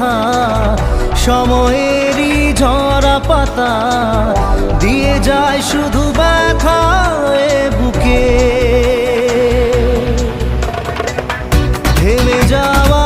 কথা, সময়েরই ঝরা পাতা দিয়ে যায় শুধু ব্যথা এ বুকে। থেমে যাওয়া